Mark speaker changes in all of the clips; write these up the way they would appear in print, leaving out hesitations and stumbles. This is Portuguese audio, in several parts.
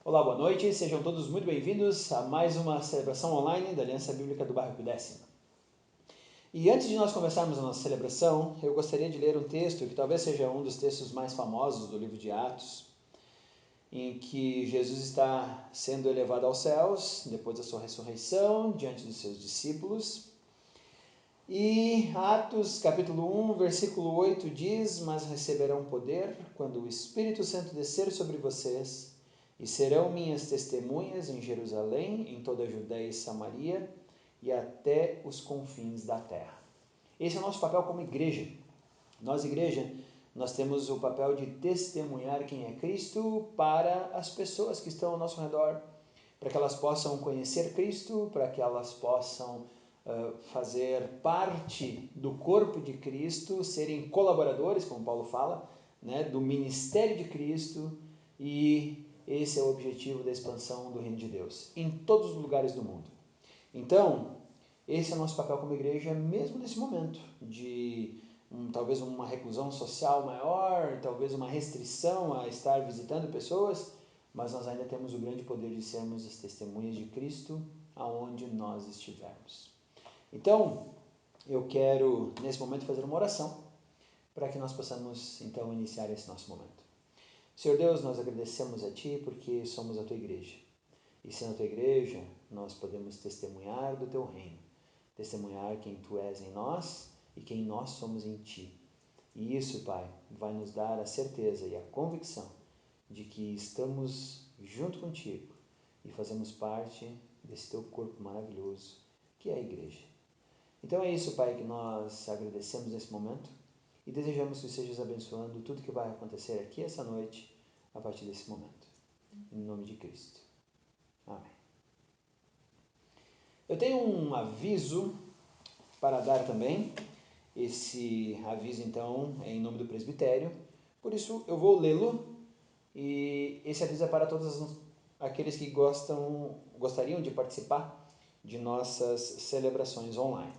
Speaker 1: Olá, boa noite, sejam todos muito bem-vindos a mais uma celebração online da Aliança Bíblica do Bairro Pio X. E antes de nós começarmos a nossa celebração, eu gostaria de ler um texto que talvez seja um dos textos mais famosos do livro de Atos, em que Jesus está sendo elevado aos céus, depois da sua ressurreição, diante dos seus discípulos. E Atos capítulo 1, versículo 8 diz: "Mas receberão poder quando o Espírito Santo descer sobre vocês, e serão minhas testemunhas em Jerusalém, em toda a Judéia e Samaria, e até os confins da terra." Esse é o nosso papel como igreja. Nós, igreja, nós temos o papel de testemunhar quem é Cristo para as pessoas que estão ao nosso redor, para que elas possam conhecer Cristo, para que elas possam fazer parte do corpo de Cristo, serem colaboradores, como Paulo fala, né, do ministério de Cristo, e esse é o objetivo da expansão do reino de Deus, em todos os lugares do mundo. Então, esse é o nosso papel como igreja, mesmo nesse momento de talvez uma reclusão social maior, talvez uma restrição a estar visitando pessoas, mas nós ainda temos o grande poder de sermos as testemunhas de Cristo aonde nós estivermos. Então, eu quero nesse momento fazer uma oração para que nós possamos então iniciar esse nosso momento. Senhor Deus, nós agradecemos a Ti porque somos a Tua igreja. E sendo a Tua igreja, nós podemos testemunhar do Teu reino, testemunhar quem Tu és em nós e quem nós somos em Ti. E isso, Pai, vai nos dar a certeza e a convicção de que estamos junto contigo e fazemos parte desse Teu corpo maravilhoso, que é a igreja. Então é isso, Pai, que nós agradecemos nesse momento e desejamos que estejas abençoando tudo que vai acontecer aqui essa noite, a partir desse momento. Em nome de Cristo. Amém. Eu tenho um aviso para dar também. Esse aviso, então, é em nome do presbitério. Por isso, eu vou lê-lo. E esse aviso é para todos aqueles que gostariam de participar de nossas celebrações online.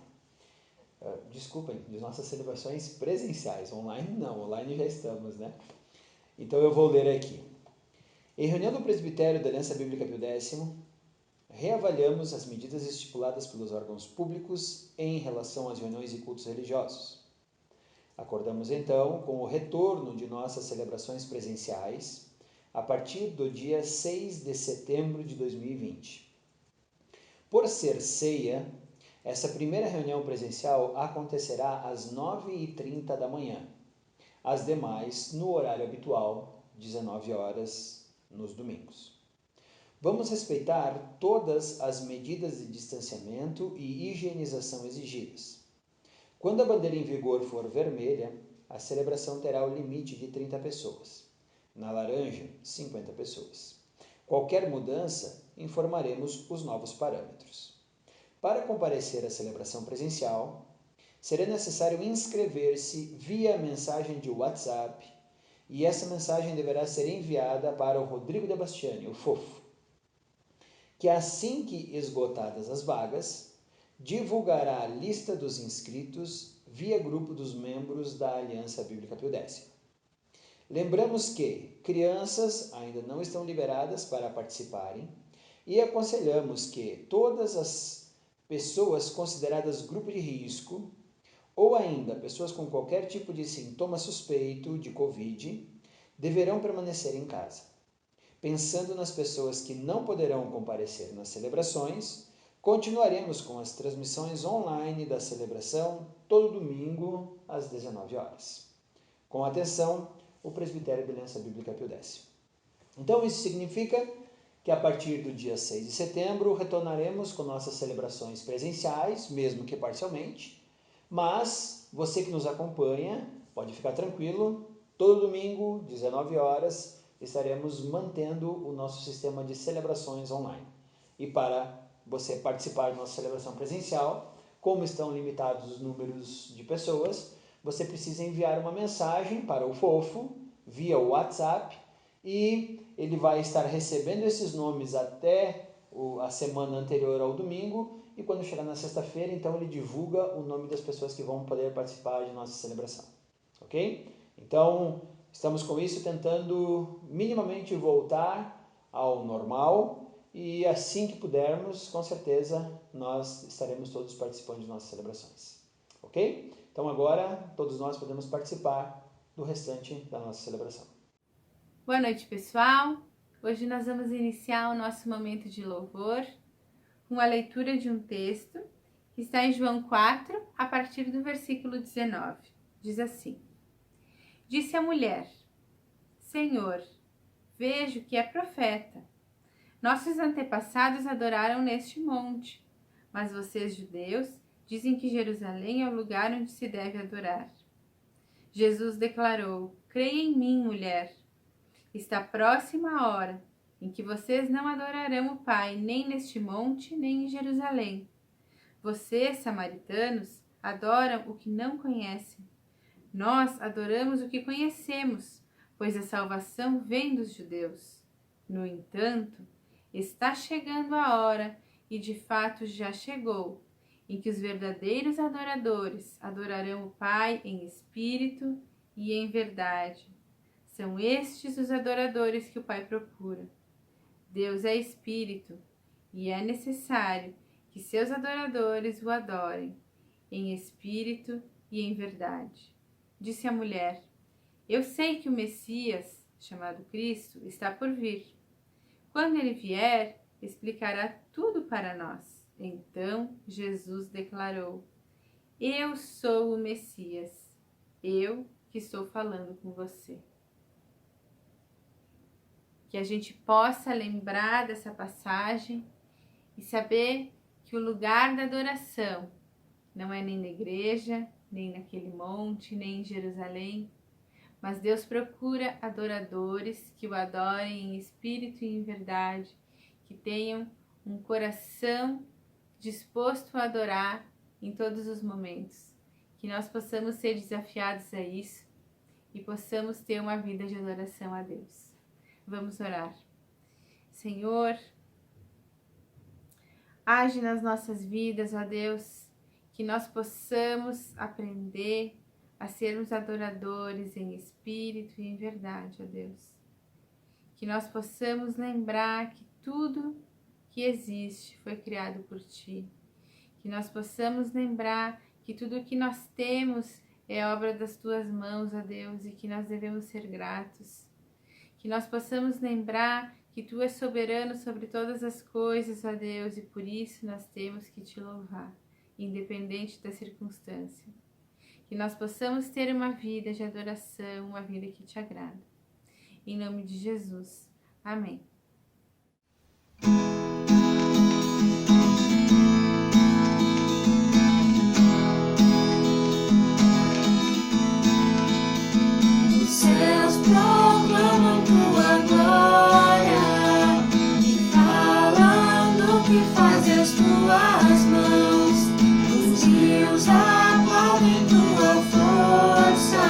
Speaker 1: Desculpem, de nossas celebrações presenciais. Online não, online já estamos, né? Então eu vou ler aqui. Em reunião do presbitério da Aliança Bíblica Pio X, reavaliamos as medidas estipuladas pelos órgãos públicos em relação às reuniões e cultos religiosos. Acordamos então com o retorno de nossas celebrações presenciais a partir do dia 6 de setembro de 2020. Por ser ceia, essa primeira reunião presencial acontecerá às 9h30 da manhã, as demais no horário habitual, 19 horas, nos domingos. Vamos respeitar todas as medidas de distanciamento e higienização exigidas. Quando a bandeira em vigor for vermelha, a celebração terá o limite de 30 pessoas. Na laranja, 50 pessoas. Qualquer mudança, informaremos os novos parâmetros. Para comparecer à celebração presencial, será necessário inscrever-se via mensagem de WhatsApp e essa mensagem deverá ser enviada para o Rodrigo de Bastiani, o Fofo, que assim que esgotadas as vagas, divulgará a lista dos inscritos via grupo dos membros da Aliança Bíblica Pio X. Lembramos que crianças ainda não estão liberadas para participarem e aconselhamos que todas as pessoas consideradas grupo de risco ou ainda pessoas com qualquer tipo de sintoma suspeito de Covid deverão permanecer em casa. Pensando nas pessoas que não poderão comparecer nas celebrações, continuaremos com as transmissões online da celebração todo domingo às 19 horas. Com atenção, o Presbitério da Aliança Bíblica Pio X. Então isso significa que a partir do dia 6 de setembro retornaremos com nossas celebrações presenciais, mesmo que parcialmente, mas você que nos acompanha pode ficar tranquilo, todo domingo, 19 horas, estaremos mantendo o nosso sistema de celebrações online. E para você participar da nossa celebração presencial, como estão limitados os números de pessoas, você precisa enviar uma mensagem para o Fofo via WhatsApp e ele vai estar recebendo esses nomes até a semana anterior ao domingo e quando chegar na sexta-feira, então ele divulga o nome das pessoas que vão poder participar de nossa celebração. Ok? Então, estamos com isso tentando minimamente voltar ao normal e assim que pudermos, com certeza, nós estaremos todos participando de nossas celebrações. Ok? Então agora todos nós podemos participar do restante da nossa celebração.
Speaker 2: Boa noite, pessoal! Hoje nós vamos iniciar o nosso momento de louvor com a leitura de um texto que está em João 4, a partir do versículo 19. Diz assim: Disse a mulher: Senhor, vejo que é profeta. Nossos antepassados adoraram neste monte, mas vocês, judeus, dizem que Jerusalém é o lugar onde se deve adorar. Jesus declarou: Creia em mim, mulher. Está próxima a hora em que vocês não adorarão o Pai nem neste monte, nem em Jerusalém. Vocês, samaritanos, adoram o que não conhecem. Nós adoramos o que conhecemos, pois a salvação vem dos judeus. No entanto, está chegando a hora, e de fato já chegou, em que os verdadeiros adoradores adorarão o Pai em espírito e em verdade. São estes os adoradores que o Pai procura. Deus é espírito, e é necessário que seus adoradores o adorem, em espírito e em verdade. Disse a mulher: Eu sei que o Messias, chamado Cristo, está por vir. Quando ele vier, explicará tudo para nós. Então Jesus declarou: Eu sou o Messias, eu que estou falando com você. Que a gente possa lembrar dessa passagem e saber que o lugar da adoração não é nem na igreja, nem naquele monte, nem em Jerusalém, mas Deus procura adoradores que o adorem em espírito e em verdade, que tenham um coração disposto a adorar em todos os momentos, que nós possamos ser desafiados a isso e possamos ter uma vida de adoração a Deus. Vamos orar. Senhor, age nas nossas vidas, ó Deus, que nós possamos aprender a sermos adoradores em espírito e em verdade, ó Deus. Que nós possamos lembrar que tudo que existe foi criado por Ti. Que nós possamos lembrar que tudo o que nós temos é obra das Tuas mãos, ó Deus, e que nós devemos ser gratos. Que nós possamos lembrar que Tu és soberano sobre todas as coisas, ó Deus, e por isso nós temos que Te louvar, independente da circunstância. Que nós possamos ter uma vida de adoração, uma vida que Te agrada. Em nome de Jesus. Amém.
Speaker 3: Os céus proclamam Tua glória e falam do que fazem as Tuas mãos. Os rios aplaudem Tua força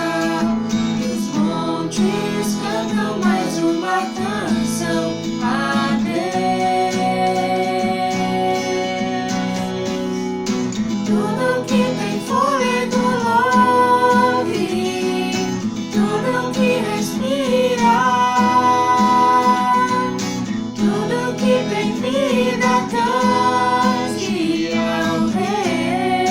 Speaker 3: e os montes cantam mais uma canção a Deus. Tudo que tem fôlego louve, tudo que respira, tudo que tem vida cante ao Rei.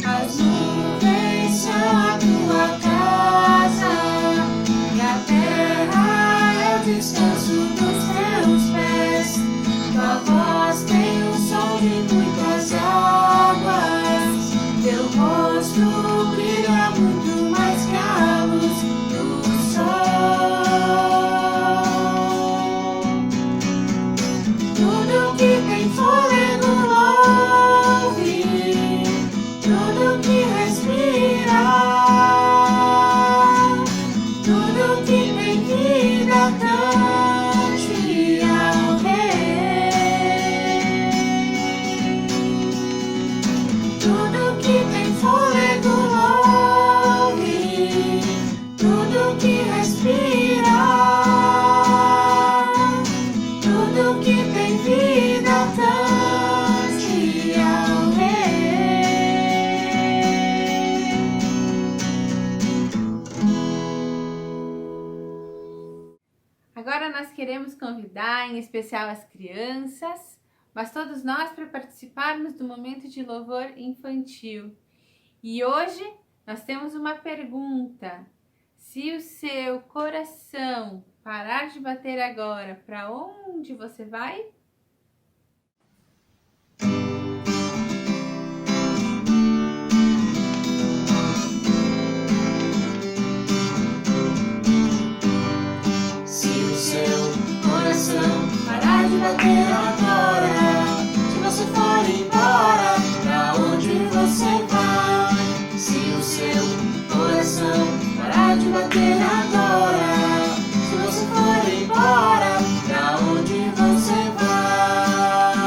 Speaker 3: As nuvens são a Tua casa e a terra é o descanso dos Teus pés. Tua voz tem o som de muitas águas, Teu rosto brilha muito mais que a luz do sol. Tudo que tem fôlego louve, tudo que respira, tudo que tem vida cante ao Rei. Tudo que tem fôlego louve, tudo que respira, tudo que tem vida cante ao Rei.
Speaker 2: Agora nós queremos convidar, em especial as crianças, mas todos nós, para participarmos do momento de louvor infantil. E hoje nós temos uma pergunta: se o seu coração parar de bater agora, para onde você vai?
Speaker 3: Se o seu coração parar de bater agora, se você for embora, pra onde você vai? Se o seu coração parar de bater agora, se você for embora, pra onde você vai?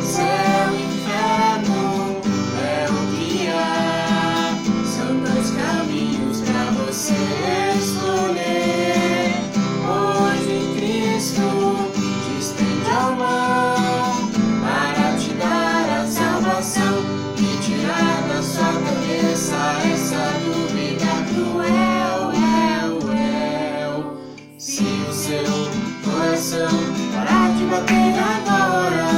Speaker 3: Céu e inferno é o que há, são dois caminhos pra você escolher. Hoje Cristo te estende a mão para te dar a salvação e tirar da sua cabeça essa dúvida cruel. Se o seu coração parar de bater agora,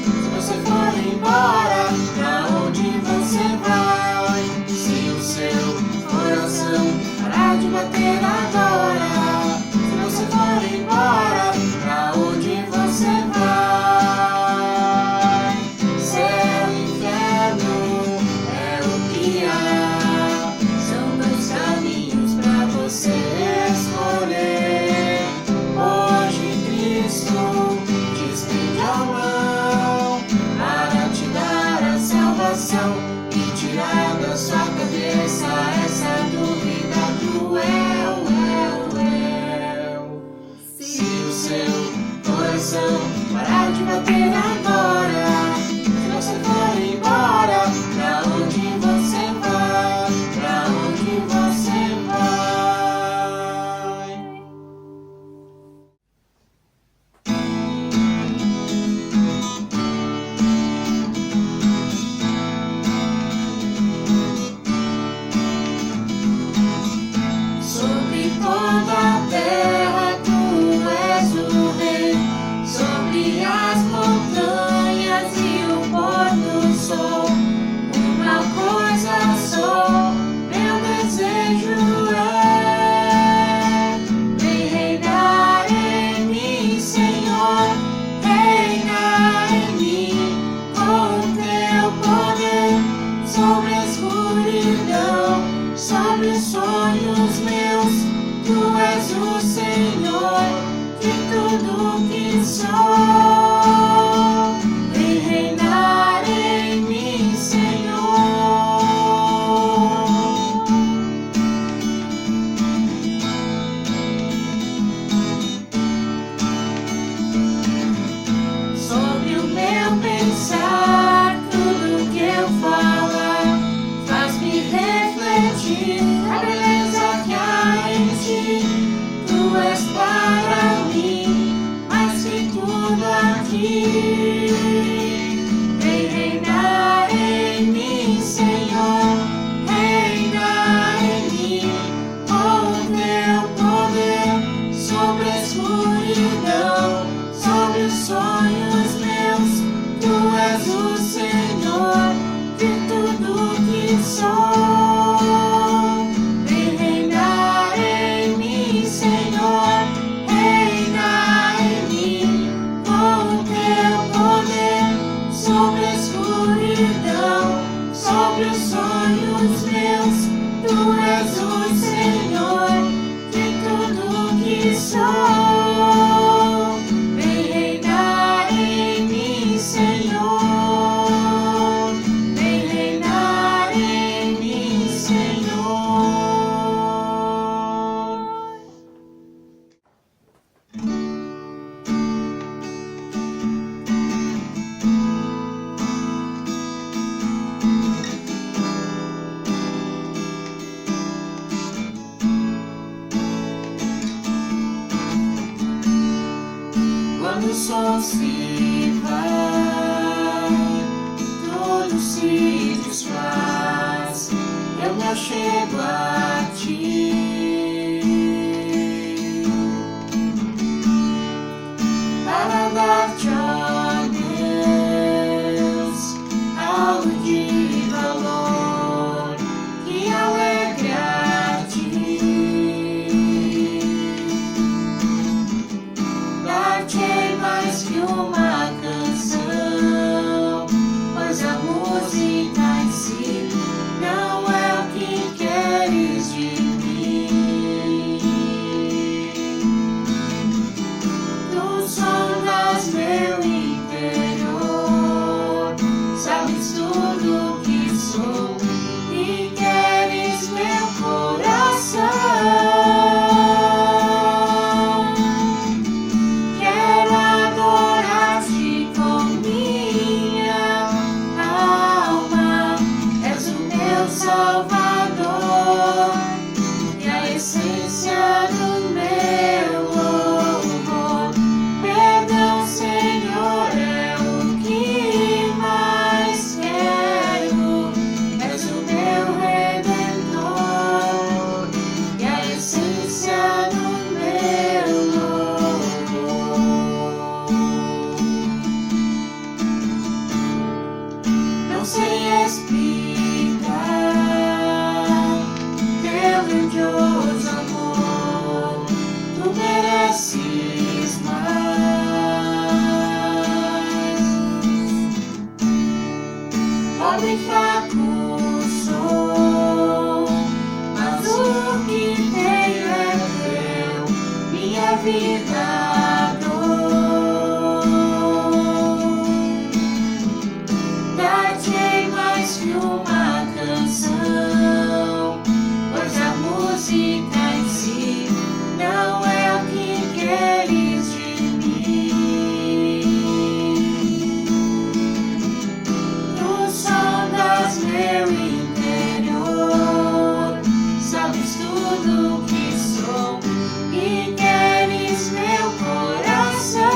Speaker 3: se você for embora, pra onde você vai? Se o seu coração parar de bater agora, se você for embora, pra onde você vai? Céu e inferno é o que há, são dois caminhos pra você escolher. Hoje Cristo te estende a mão para te dar a salvação e tirar da sua cabeça essa dúvida cruel. Se o seu coração parar de bater agora, se você for embora, pra onde você vai? Pra onde você vai? Sobre toda a terra tu és o rei, sobre as montanhas e o pôr do sol. Uma coisa só, meu desejo é: vem reinar em mim, Senhor, reina em mim com teu poder, sobre a escuridão, sobre os sonhos meus. Tu és o Senhor de tudo que sou. Vem reinar em mim, Senhor. Sobre o meu pensar, tudo que eu falar, faz-me refletir a beleza que há em ti. Tu és para mim mais que tudo aqui. Vem reinar em mim, Senhor, reina em mim com teu poder, sobre a escuridão, sobre os sonhos meus. Tu és o Senhor de tudo que sou. Vem reinar em mim, Senhor, reina em mim com teu poder, sobre a escuridão, sobre os sonhos meus. Tu és o Senhor de tudo que sou. Vem reinar em mim, Senhor, vem reinar em mim, Senhor. Quando o sol se vai, tudo se desfaz, eu me achego a ti. vida dou. Dar-te-ei mais que uma canção, pois a música em si não é o que queres de mim. Tu sondas meu interior, sabes tudo que sou e queres meu coração.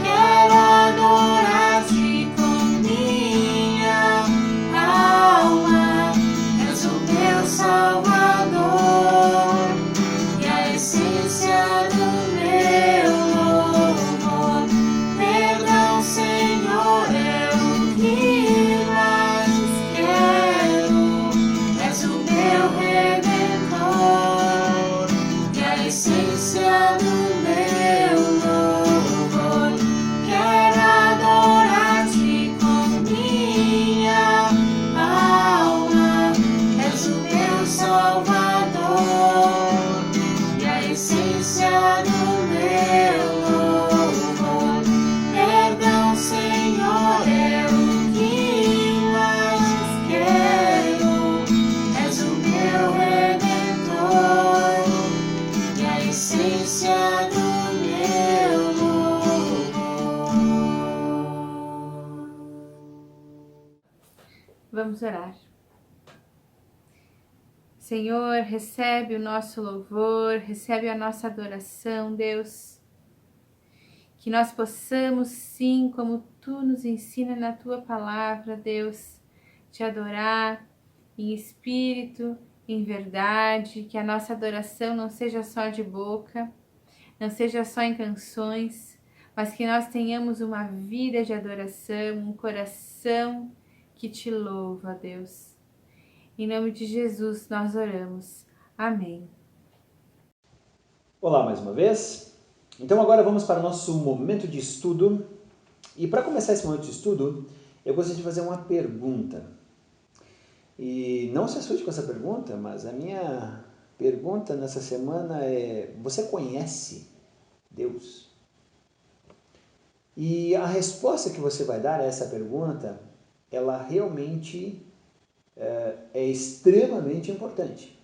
Speaker 3: Quero adorar-te com minha alma, és o meu Salvador e a essência do meu louvor. Perdão, Senhor, é o que mais quero, és o meu Redentor e a essência do meu louvor. Quero adorar-te com minha alma, és o meu Salvador e a essência do meu louvor. Perdão, Senhor, é o que mais quero, és o meu Redentor e a essência do meu louvor.
Speaker 2: Vamos orar. Senhor, recebe o nosso louvor, recebe a nossa adoração, Deus. Que nós possamos, sim, como Tu nos ensina na Tua palavra, Deus, te adorar em espírito, em verdade, que a nossa adoração não seja só de boca, não seja só em canções, mas que nós tenhamos uma vida de adoração, um coração que Te louva, Deus. Em nome de Jesus nós oramos. Amém.
Speaker 1: Olá mais uma vez. Então agora vamos para o nosso momento de estudo. E para começar esse momento de estudo, eu gostaria de fazer uma pergunta. E não se assuste com essa pergunta, mas a minha pergunta nessa semana é: você conhece Deus? E a resposta que você vai dar a essa pergunta, ela realmente é extremamente importante.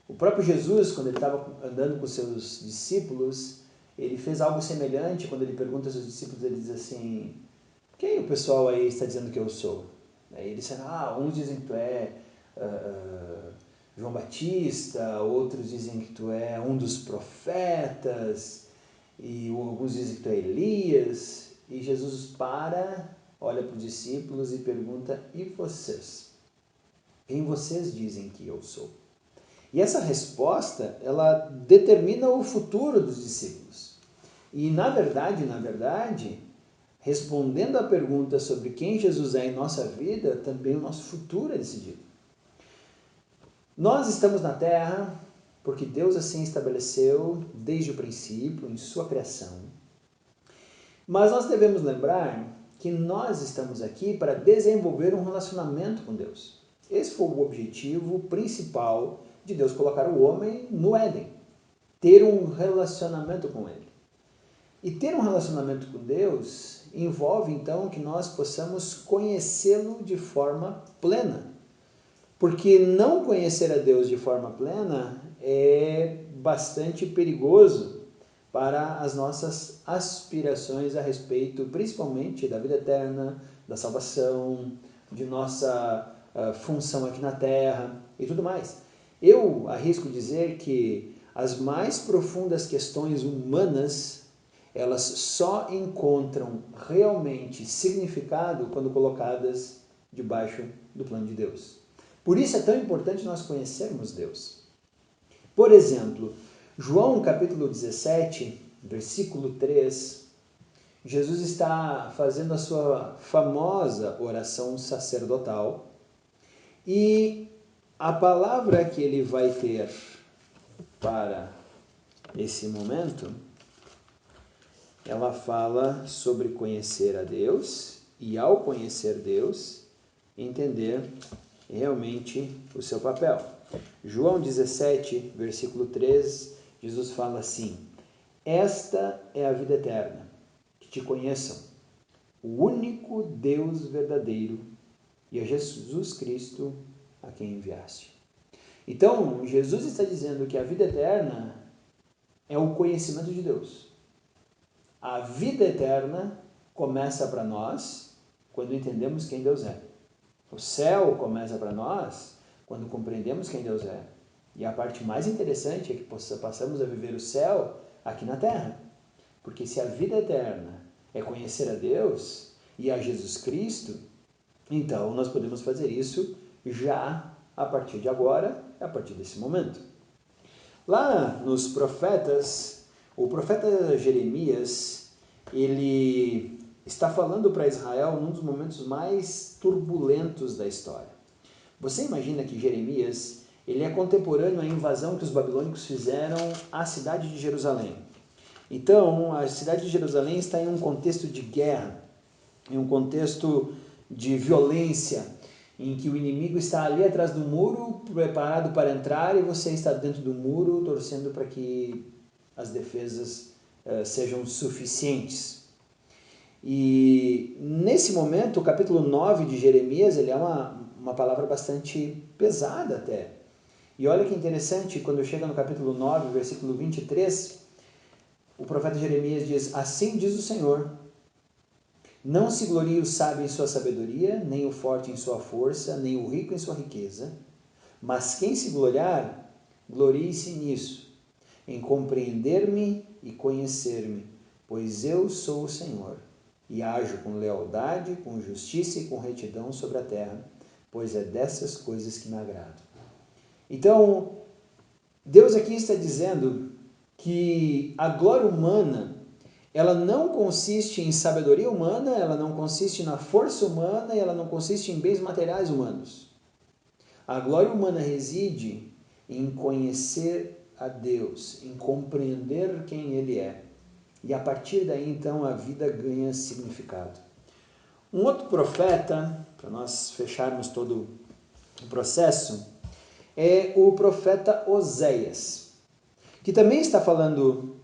Speaker 1: O próprio Jesus, quando ele estava andando com seus discípulos, ele fez algo semelhante. Quando ele pergunta aos seus discípulos, ele diz assim: quem o pessoal aí está dizendo que eu sou? Aí eles disseram: uns dizem que tu é João Batista, outros dizem que tu é um dos profetas, e alguns dizem que tu é Elias. E Jesus olha para os discípulos e pergunta: e vocês? Quem vocês dizem que eu sou? E essa resposta, ela determina o futuro dos discípulos. E na verdade, respondendo à pergunta sobre quem Jesus é em nossa vida, também o nosso futuro é decidido. Nós estamos na Terra porque Deus assim estabeleceu desde o princípio, em sua criação. Mas nós devemos lembrar que nós estamos aqui para desenvolver um relacionamento com Deus. Esse foi o objetivo principal de Deus colocar o homem no Éden. Ter um relacionamento com Ele. E ter um relacionamento com Deus envolve, então, que nós possamos conhecê-lo de forma plena. Porque não conhecer a Deus de forma plena é bastante perigoso para as nossas aspirações a respeito, principalmente, da vida eterna, da salvação, de nossa função aqui na Terra e tudo mais. Eu arrisco dizer que as mais profundas questões humanas, elas só encontram realmente significado quando colocadas debaixo do plano de Deus. Por isso é tão importante nós conhecermos Deus. Por exemplo, João capítulo 17, versículo 3, Jesus está fazendo a sua famosa oração sacerdotal e a palavra que ele vai ter para esse momento, ela fala sobre conhecer a Deus e, ao conhecer Deus, entender realmente o seu papel. João 17, versículo 3, Jesus fala assim: esta é a vida eterna, que te conheçam, o único Deus verdadeiro e a Jesus Cristo a quem enviaste. Então, Jesus está dizendo que a vida eterna é o conhecimento de Deus. A vida eterna começa para nós quando entendemos quem Deus é. O céu começa para nós quando compreendemos quem Deus é. E a parte mais interessante é que passamos a viver o céu aqui na terra. Porque se a vida eterna é conhecer a Deus e a Jesus Cristo, então nós podemos fazer isso já a partir de agora, a partir desse momento. Lá nos profetas, o profeta Jeremias, ele está falando para Israel num dos momentos mais turbulentos da história. Você imagina que Jeremias, ele é contemporâneo à invasão que os babilônicos fizeram à cidade de Jerusalém. Então, a cidade de Jerusalém está em um contexto de guerra, em um contexto de violência, em que o inimigo está ali atrás do muro, preparado para entrar, e você está dentro do muro, torcendo para que as defesas sejam suficientes. E nesse momento, o capítulo 9 de Jeremias, ele é uma palavra bastante pesada até. E olha que interessante, quando chega no capítulo 9, versículo 23, o profeta Jeremias diz: assim diz o Senhor, não se glorie o sábio em sua sabedoria, nem o forte em sua força, nem o rico em sua riqueza, mas quem se gloriar, glorie-se nisso, em compreender-me e conhecer-me, pois eu sou o Senhor, e ajo com lealdade, com justiça e com retidão sobre a terra, pois é dessas coisas que me agrado. Então, Deus aqui está dizendo que a glória humana, ela não consiste em sabedoria humana, ela não consiste na força humana, e ela não consiste em bens materiais humanos. A glória humana reside em conhecer a Deus, em compreender quem Ele é. E a partir daí, então, a vida ganha significado. Um outro profeta, para nós fecharmos todo o processo, é o profeta Oséias, que também está falando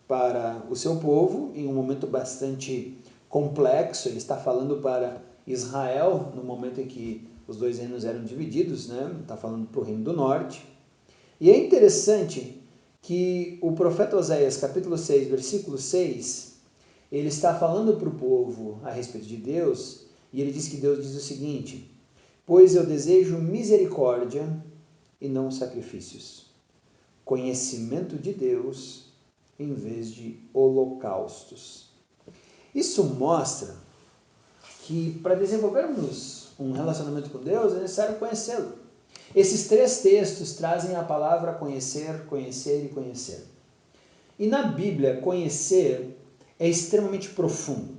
Speaker 1: para o seu povo em um momento bastante complexo. Ele está falando para Israel no momento em que os dois reinos eram divididos, né? Está falando para o reino do norte. E é interessante que o profeta Oséias, capítulo 6, versículo 6, ele está falando para o povo a respeito de Deus, e ele diz que Deus diz o seguinte: pois eu desejo misericórdia e não sacrifícios, conhecimento de Deus em vez de holocaustos. Isso mostra que para desenvolvermos um relacionamento com Deus é necessário conhecê-lo. Esses três textos trazem a palavra conhecer, conhecer e conhecer. E na Bíblia, conhecer é extremamente profundo.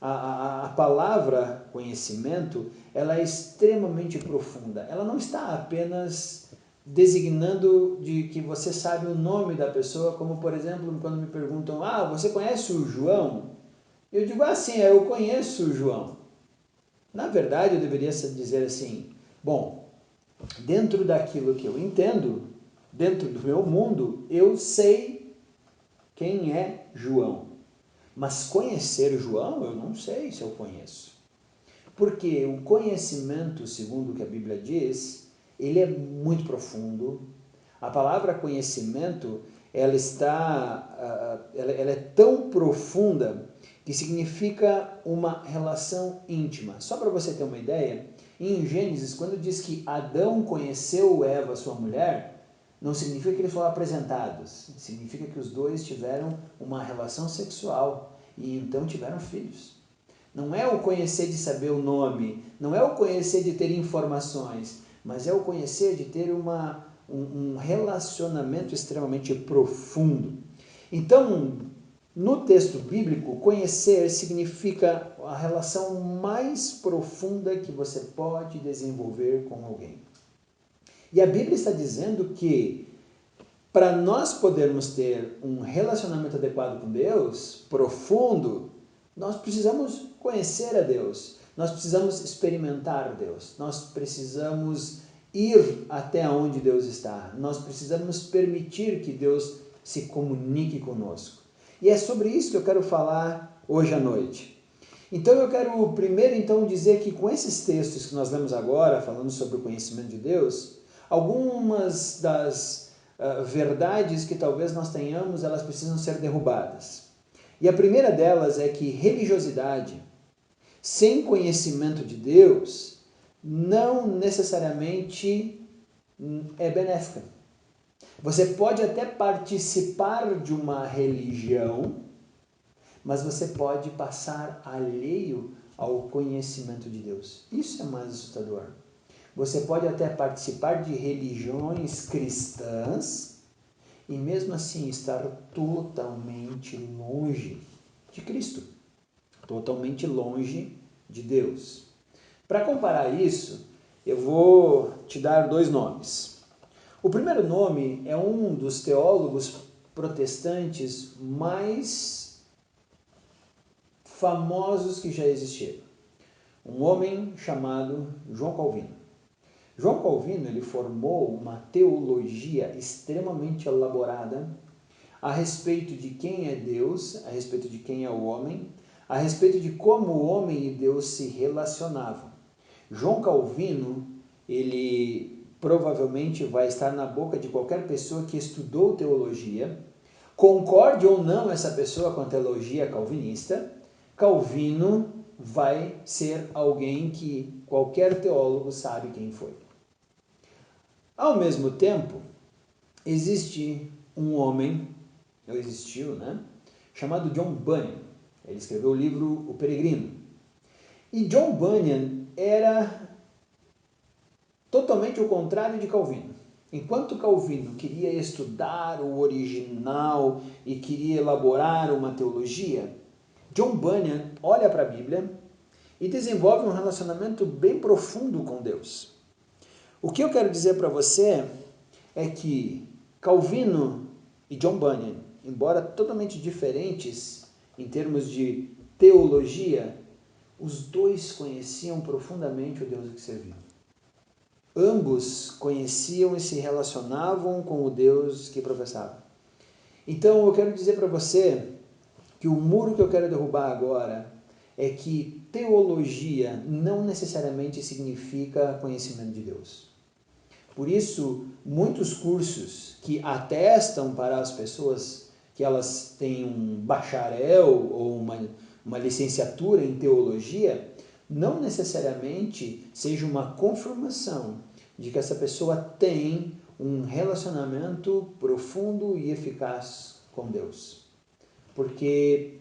Speaker 1: A palavra conhecimento, ela é extremamente profunda. Ela não está apenas designando de que você sabe o nome da pessoa, como por exemplo, quando me perguntam: você conhece o João? Eu digo sim, eu conheço o João. Na verdade, eu deveria dizer assim: bom, dentro daquilo que eu entendo, dentro do meu mundo, eu sei quem é João. Mas conhecer João, eu não sei se eu conheço. Porque o conhecimento, segundo o que a Bíblia diz, ele é muito profundo. A palavra conhecimento, ela é tão profunda que significa uma relação íntima. Só para você ter uma ideia, em Gênesis, quando diz que Adão conheceu Eva, sua mulher, não significa que eles foram apresentados, significa que os dois tiveram uma relação sexual e então tiveram filhos. Não é o conhecer de saber o nome, não é o conhecer de ter informações, mas é o conhecer de ter um relacionamento extremamente profundo. Então, no texto bíblico, conhecer significa a relação mais profunda que você pode desenvolver com alguém. E a Bíblia está dizendo que para nós podermos ter um relacionamento adequado com Deus, profundo, nós precisamos conhecer a Deus, nós precisamos experimentar Deus, nós precisamos ir até onde Deus está. Nós precisamos permitir que Deus se comunique conosco. E é sobre isso que eu quero falar hoje à noite. Então eu quero primeiro dizer que com esses textos que nós lemos agora, falando sobre o conhecimento de Deus, algumas das verdades que talvez nós tenhamos, elas precisam ser derrubadas. E a primeira delas é que religiosidade, sem conhecimento de Deus, não necessariamente é benéfica. Você pode até participar de uma religião, mas você pode passar alheio ao conhecimento de Deus. Isso é mais assustador. Você pode até participar de religiões cristãs e mesmo assim estar totalmente longe de Cristo, totalmente longe de Deus. Para comparar isso, eu vou te dar 2 nomes. O primeiro nome é um dos teólogos protestantes mais famosos que já existiram. Um homem chamado João Calvino. João Calvino, ele formou uma teologia extremamente elaborada a respeito de quem é Deus, a respeito de quem é o homem, a respeito de como o homem e Deus se relacionavam. João Calvino, ele provavelmente vai estar na boca de qualquer pessoa que estudou teologia, concorde ou não essa pessoa com a teologia calvinista, Calvino vai ser alguém que qualquer teólogo sabe quem foi. Ao mesmo tempo, existe um homem, ou existiu, chamado John Bunyan. Ele escreveu o livro O Peregrino. E John Bunyan era totalmente o contrário de Calvino. Enquanto Calvino queria estudar o original e queria elaborar uma teologia, John Bunyan olha para a Bíblia e desenvolve um relacionamento bem profundo com Deus. O que eu quero dizer para você é que Calvino e John Bunyan, embora totalmente diferentes em termos de teologia, os dois conheciam profundamente o Deus que serviam. Ambos conheciam e se relacionavam com o Deus que professavam. Então eu quero dizer para você que o muro que eu quero derrubar agora é que teologia não necessariamente significa conhecimento de Deus. Por isso, muitos cursos que atestam para as pessoas que elas têm um bacharel ou uma licenciatura em teologia, não necessariamente seja uma confirmação de que essa pessoa tem um relacionamento profundo e eficaz com Deus. Porque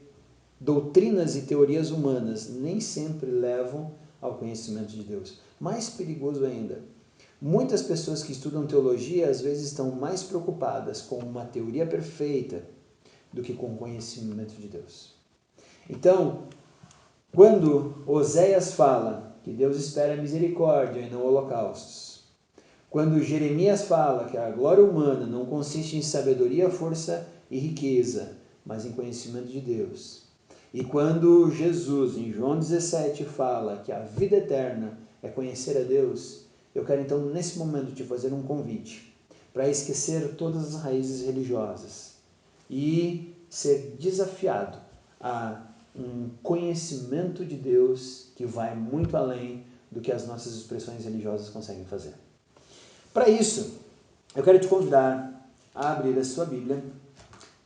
Speaker 1: doutrinas e teorias humanas nem sempre levam ao conhecimento de Deus. Mais perigoso ainda, muitas pessoas que estudam teologia às vezes estão mais preocupadas com uma teoria perfeita do que com o conhecimento de Deus. Então, quando Oséias fala que Deus espera misericórdia e não holocaustos, quando Jeremias fala que a glória humana não consiste em sabedoria, força e riqueza, mas em conhecimento de Deus, e quando Jesus, em João 17, fala que a vida eterna é conhecer a Deus, eu quero então, nesse momento, te fazer um convite para esquecer todas as raízes religiosas e ser desafiado a um conhecimento de Deus que vai muito além do que as nossas expressões religiosas conseguem fazer. Para isso, eu quero te convidar a abrir a sua Bíblia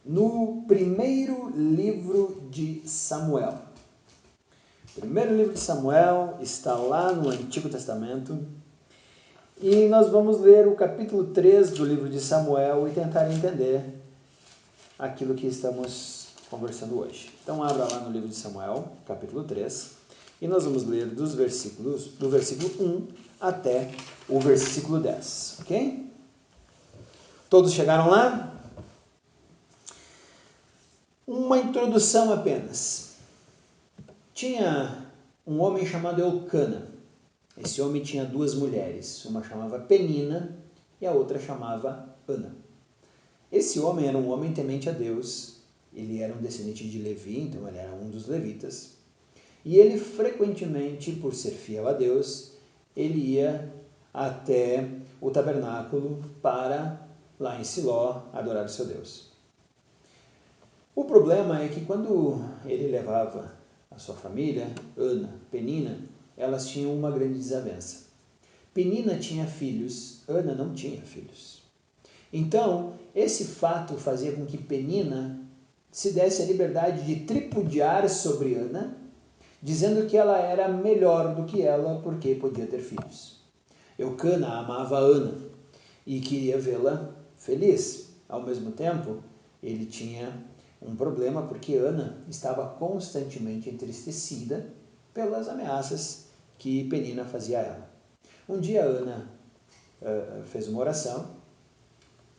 Speaker 1: no primeiro livro de Samuel. O primeiro livro de Samuel está lá no Antigo Testamento. E nós vamos ler o capítulo 3 do livro de Samuel e tentar entender aquilo que estamos conversando hoje. Então abra lá no livro de Samuel, capítulo 3, e nós vamos ler do versículo 1 até o versículo 10, ok? Todos chegaram lá? Uma introdução apenas. Tinha um homem chamado Eucana. Esse homem tinha 2 mulheres, uma chamava Penina e a outra chamava Ana. Esse homem era um homem temente a Deus, ele era um descendente de Levi, então ele era um dos levitas, e ele frequentemente, por ser fiel a Deus, ele ia até o tabernáculo para, lá em Siló, adorar o seu Deus. O problema é que quando ele levava a sua família, Ana, Penina, elas tinham uma grande desavença. Penina tinha filhos, Ana não tinha filhos. Então, esse fato fazia com que Penina se desse a liberdade de tripudiar sobre Ana, dizendo que ela era melhor do que ela porque podia ter filhos. Eucana amava Ana e queria vê-la feliz. Ao mesmo tempo, ele tinha um problema porque Ana estava constantemente entristecida pelas ameaças que Penina fazia a ela. Um dia Ana fez uma oração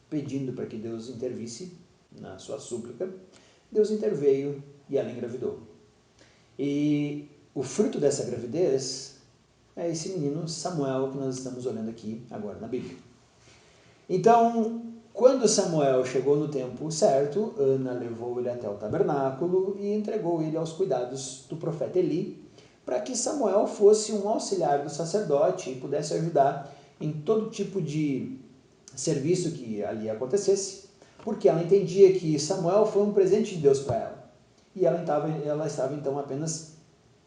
Speaker 1: pedindo para que Deus intervisse na sua súplica. Deus interveio e ela engravidou. E o fruto dessa gravidez é esse menino Samuel que nós estamos olhando aqui agora na Bíblia. Então, quando Samuel chegou no tempo certo, Ana levou ele até o tabernáculo e entregou ele aos cuidados do profeta Eli, para que Samuel fosse um auxiliar do sacerdote e pudesse ajudar em todo tipo de serviço que ali acontecesse, porque ela entendia que Samuel foi um presente de Deus para ela. E ela estava então apenas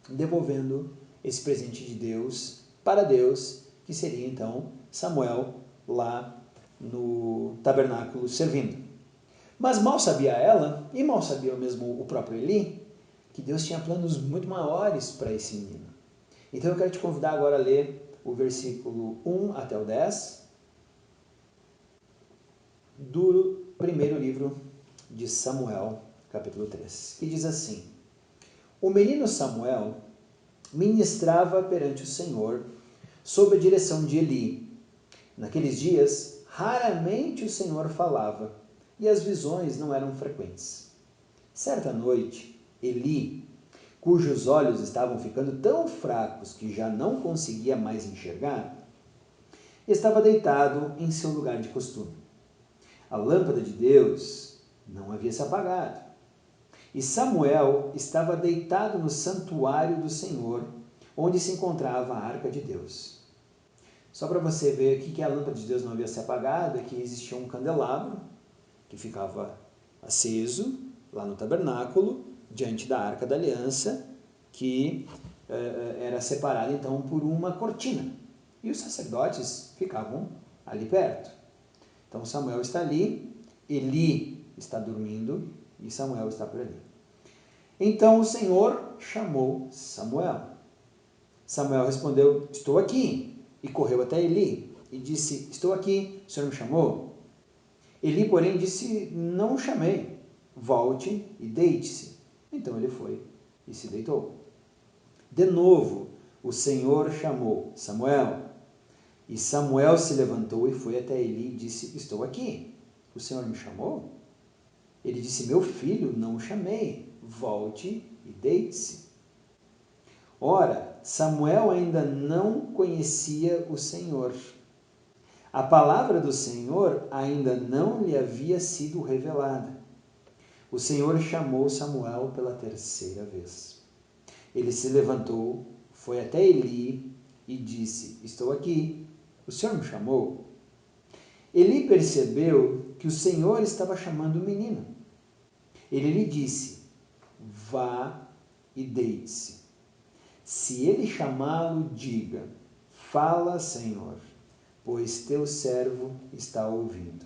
Speaker 1: devolvendo esse presente de Deus para Deus, que seria então Samuel lá no tabernáculo servindo. Mas mal sabia ela, e mal sabia mesmo o próprio Eli, que Deus tinha planos muito maiores para esse menino. Então eu quero te convidar agora a ler o versículo 1 até o 10 do primeiro livro de Samuel, capítulo 3, que diz assim: O menino Samuel ministrava perante o Senhor sob a direção de Eli. Naqueles dias, raramente o Senhor falava, e as visões não eram frequentes. Certa noite, Eli, cujos olhos estavam ficando tão fracos que já não conseguia mais enxergar, estava deitado em seu lugar de costume. A lâmpada de Deus não havia se apagado. E Samuel estava deitado no santuário do Senhor, onde se encontrava a arca de Deus. Só para você ver o que a lâmpada de Deus não havia se apagado, é que existia um candelabro que ficava aceso lá no tabernáculo, diante da arca da aliança, que era separada então por uma cortina. E os sacerdotes ficavam ali perto. Então Samuel está ali, Eli está dormindo e Samuel está por ali. Então o Senhor chamou Samuel. Samuel respondeu: Estou aqui. E correu até Eli e disse: Estou aqui, o Senhor me chamou? Eli, porém, disse: Não o chamei. Volte e deite-se. Então ele foi e se deitou. De novo, o Senhor chamou Samuel. E Samuel se levantou e foi até Eli e disse: Estou aqui. O Senhor me chamou? Ele disse: Meu filho, não o chamei. Volte e deite-se. Ora, Samuel ainda não conhecia o Senhor. A palavra do Senhor ainda não lhe havia sido revelada. O Senhor chamou Samuel pela terceira vez. Ele se levantou, foi até Eli e disse: Estou aqui. O Senhor me chamou? Eli percebeu que o Senhor estava chamando o menino. Ele lhe disse: Vá e deite-se. Se ele chamá-lo, diga: Fala, Senhor, pois teu servo está ouvindo.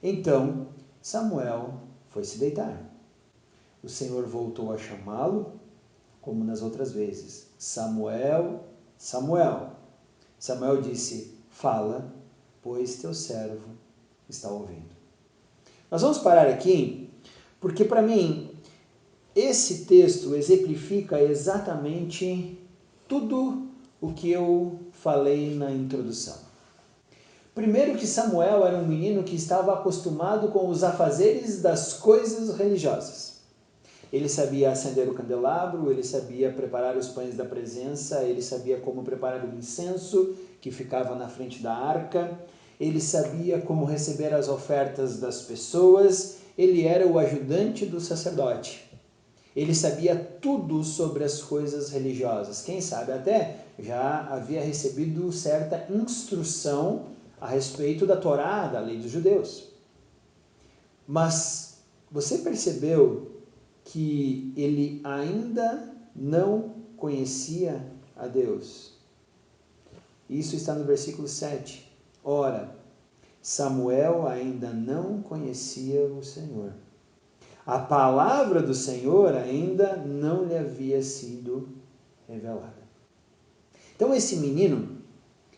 Speaker 1: Então Samuel foi se deitar. O Senhor voltou a chamá-lo, como nas outras vezes: Samuel, Samuel. Samuel disse: Fala, pois teu servo está ouvindo. Nós vamos parar aqui, porque para mim esse texto exemplifica exatamente tudo o que eu falei na introdução. Primeiro, que Samuel era um menino que estava acostumado com os afazeres das coisas religiosas. Ele sabia acender o candelabro, ele sabia preparar os pães da presença, ele sabia como preparar o incenso que ficava na frente da arca, ele sabia como receber as ofertas das pessoas, ele era o ajudante do sacerdote. Ele sabia tudo sobre as coisas religiosas. Quem sabe até já havia recebido certa instrução a respeito da Torá, da lei dos judeus. Mas você percebeu que ele ainda não conhecia a Deus? Isso está no versículo 7. Ora, Samuel ainda não conhecia o Senhor. A palavra do Senhor ainda não lhe havia sido revelada. Então esse menino,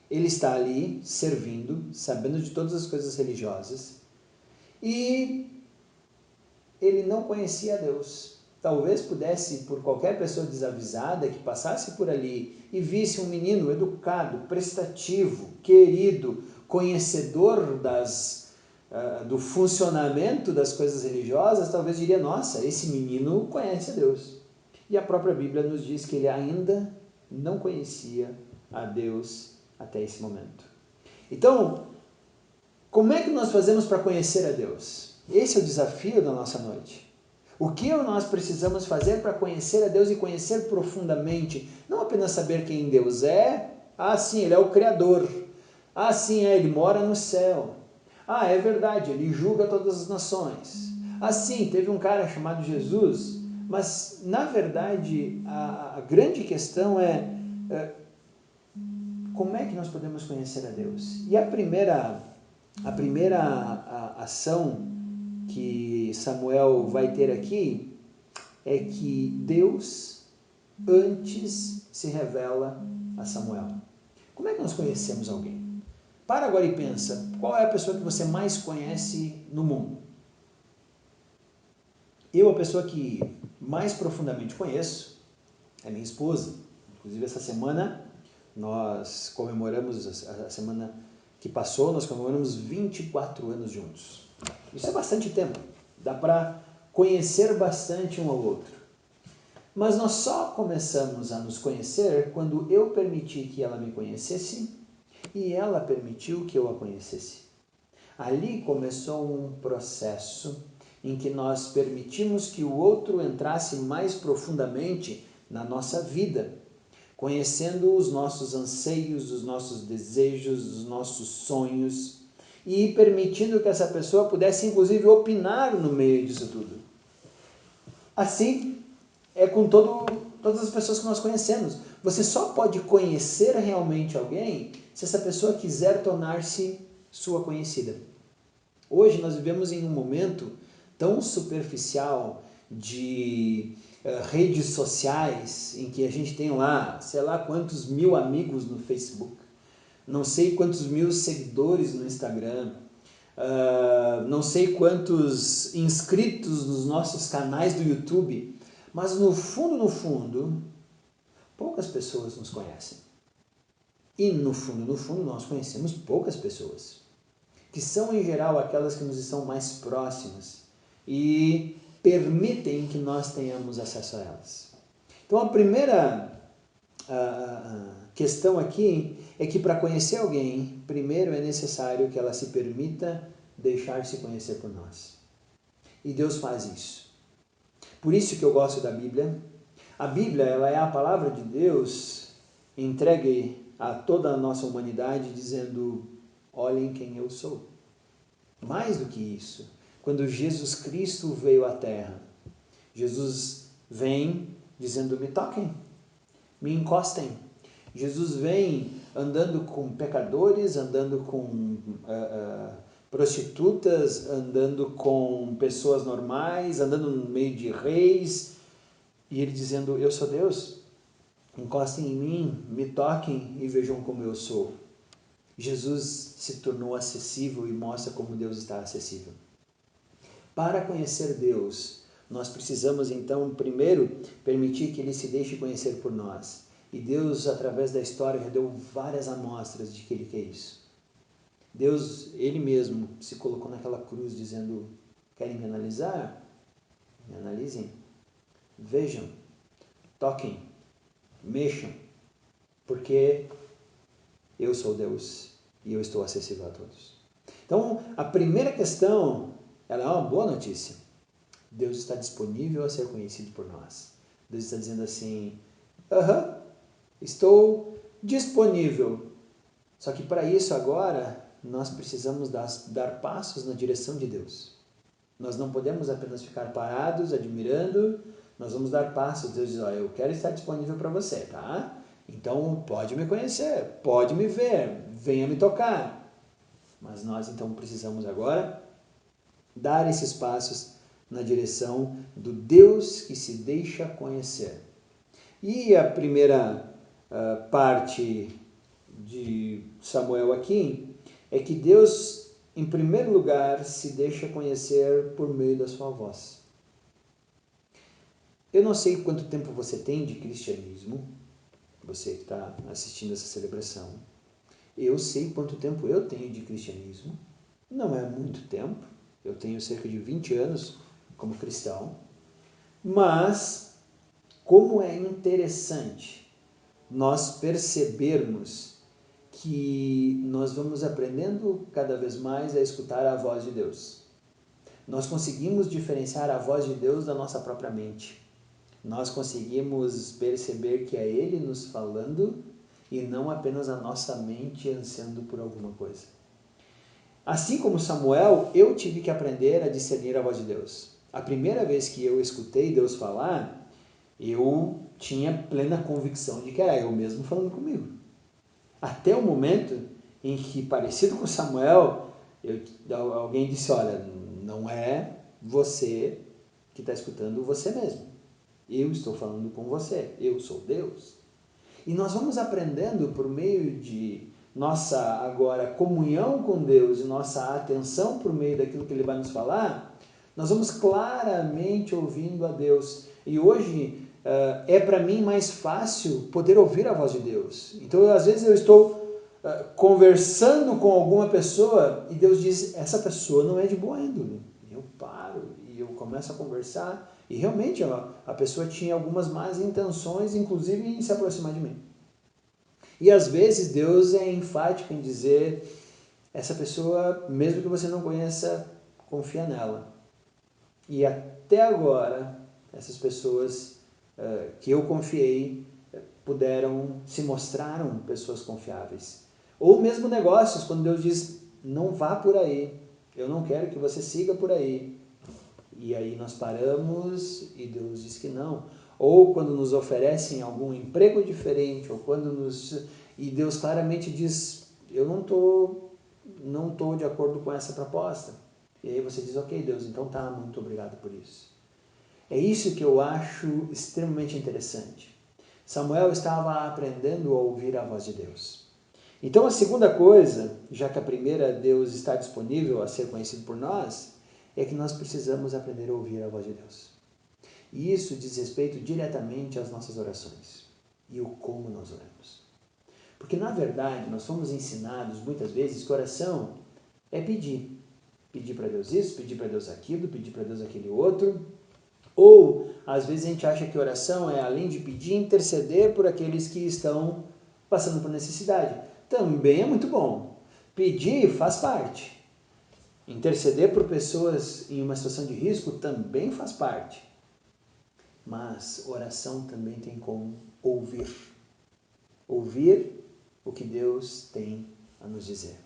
Speaker 1: ele está ali servindo, sabendo de todas as coisas religiosas, e ele não conhecia a Deus. Talvez pudesse, por qualquer pessoa desavisada que passasse por ali e visse um menino educado, prestativo, querido, conhecedor do funcionamento das coisas religiosas, talvez diria, nossa, esse menino conhece a Deus. E a própria Bíblia nos diz que ele ainda não conhecia a Deus até esse momento. Então, como é que nós fazemos para conhecer a Deus? Esse é o desafio da nossa noite. O que nós precisamos fazer para conhecer a Deus e conhecer profundamente? Não apenas saber quem Deus é. Ah, sim, Ele é o Criador. Ah, sim, Ele mora no céu. Ah, é verdade, Ele julga todas as nações. Ah, sim, teve um cara chamado Jesus. Mas, na verdade, a grande questão é como é que nós podemos conhecer a Deus? E a primeira ação que Samuel vai ter aqui é que Deus antes se revela a Samuel. Como é que nós conhecemos alguém? Para agora e pensa, qual é a pessoa que você mais conhece no mundo? Eu, a pessoa que mais profundamente conheço é minha esposa. Inclusive, essa semana nós comemoramos, a semana que passou, nós comemoramos 24 anos juntos. Isso é bastante tempo. Dá para conhecer bastante um ao outro. Mas nós só começamos a nos conhecer quando eu permiti que ela me conhecesse e ela permitiu que eu a conhecesse. Ali começou um processo em que nós permitimos que o outro entrasse mais profundamente na nossa vida, conhecendo os nossos anseios, os nossos desejos, os nossos sonhos, e permitindo que essa pessoa pudesse, inclusive, opinar no meio disso tudo. Assim é com todas as pessoas que nós conhecemos. Você só pode conhecer realmente alguém se essa pessoa quiser tornar-se sua conhecida. Hoje nós vivemos em um momento tão superficial de redes sociais, em que a gente tem lá, sei lá quantos mil amigos no Facebook, não sei quantos mil seguidores no Instagram, não sei quantos inscritos nos nossos canais do YouTube, mas no fundo, poucas pessoas nos conhecem. E no fundo, nós conhecemos poucas pessoas, que são em geral aquelas que nos estão mais próximas e permitem que nós tenhamos acesso a elas. Então a primeira questão aqui é que para conhecer alguém, primeiro é necessário que ela se permita deixar-se conhecer por nós. E Deus faz isso. Por isso que eu gosto da Bíblia. A Bíblia, ela é a palavra de Deus entregue a toda a nossa humanidade, dizendo, olhem quem eu sou. Mais do que isso, quando Jesus Cristo veio à Terra, Jesus vem dizendo, me toquem, me encostem. Jesus vem andando com pecadores, andando com prostitutas, andando com pessoas normais, andando no meio de reis, e ele dizendo, eu sou Deus, encostem em mim, me toquem e vejam como eu sou. Jesus se tornou acessível e mostra como Deus está acessível. Para conhecer Deus, nós precisamos então, primeiro, permitir que Ele se deixe conhecer por nós. E Deus, através da história, já deu várias amostras de que Ele quer isso. Deus, Ele mesmo, se colocou naquela cruz dizendo, querem me analisar? Me analisem. Vejam, toquem, mexam, porque eu sou Deus e eu estou acessível a todos. Então, a primeira questão, ela é uma boa notícia. Deus está disponível a ser conhecido por nós. Deus está dizendo assim, estou disponível. Só que para isso agora, nós precisamos dar passos na direção de Deus. Nós não podemos apenas ficar parados, admirando, nós vamos dar passos. Deus diz, eu quero estar disponível para você, tá? Então pode me conhecer, pode me ver, venha me tocar. Mas nós então precisamos agora dar esses passos na direção do Deus que se deixa conhecer. E a primeira parte de Samuel aqui é que Deus, em primeiro lugar, se deixa conhecer por meio da sua voz. Eu não sei quanto tempo você tem de cristianismo, você que está assistindo essa celebração. Eu sei quanto tempo eu tenho de cristianismo. Não é muito tempo. Eu tenho cerca de 20 anos como cristão. Mas, como é interessante nós percebermos que nós vamos aprendendo cada vez mais a escutar a voz de Deus. Nós conseguimos diferenciar a voz de Deus da nossa própria mente. Nós conseguimos perceber que é Ele nos falando e não apenas a nossa mente ansiando por alguma coisa. Assim como Samuel, eu tive que aprender a discernir a voz de Deus. A primeira vez que eu escutei Deus falar, eu tinha plena convicção de que era eu mesmo falando comigo. Até o momento em que, parecido com Samuel, alguém disse, olha, não é você que está escutando você mesmo. Eu estou falando com você, eu sou Deus. E nós vamos aprendendo por meio de nossa agora comunhão com Deus e nossa atenção por meio daquilo que Ele vai nos falar, nós vamos claramente ouvindo a Deus. E hoje é para mim mais fácil poder ouvir a voz de Deus. Então, às vezes eu estou conversando com alguma pessoa e Deus diz, essa pessoa não é de boa índole. E eu paro e eu começo a conversar e realmente a pessoa tinha algumas más intenções, inclusive em se aproximar de mim. E às vezes Deus é enfático em dizer, essa pessoa, mesmo que você não conheça, confia nela. E até agora, essas pessoas que eu confiei se mostraram pessoas confiáveis. Ou mesmo negócios, quando Deus diz, não vá por aí, eu não quero que você siga por aí. E aí nós paramos e Deus diz que não. Ou quando nos oferecem algum emprego diferente, ou quando e Deus claramente diz, eu não tô de acordo com essa proposta. E aí você diz, ok Deus, então tá, muito obrigado por isso. É isso que eu acho extremamente interessante. Samuel estava aprendendo a ouvir a voz de Deus. Então a segunda coisa, já que a primeira, Deus está disponível a ser conhecido por nós, é que nós precisamos aprender a ouvir a voz de Deus. E isso diz respeito diretamente às nossas orações e o como nós oramos. Porque, na verdade, nós fomos ensinados muitas vezes que oração é pedir. Pedir para Deus isso, pedir para Deus aquilo, pedir para Deus aquele outro. Ou, às vezes, a gente acha que oração é, além de pedir, interceder por aqueles que estão passando por necessidade. Também é muito bom. Pedir faz parte. Interceder por pessoas em uma situação de risco também faz parte. Mas oração também tem como ouvir. Ouvir o que Deus tem a nos dizer.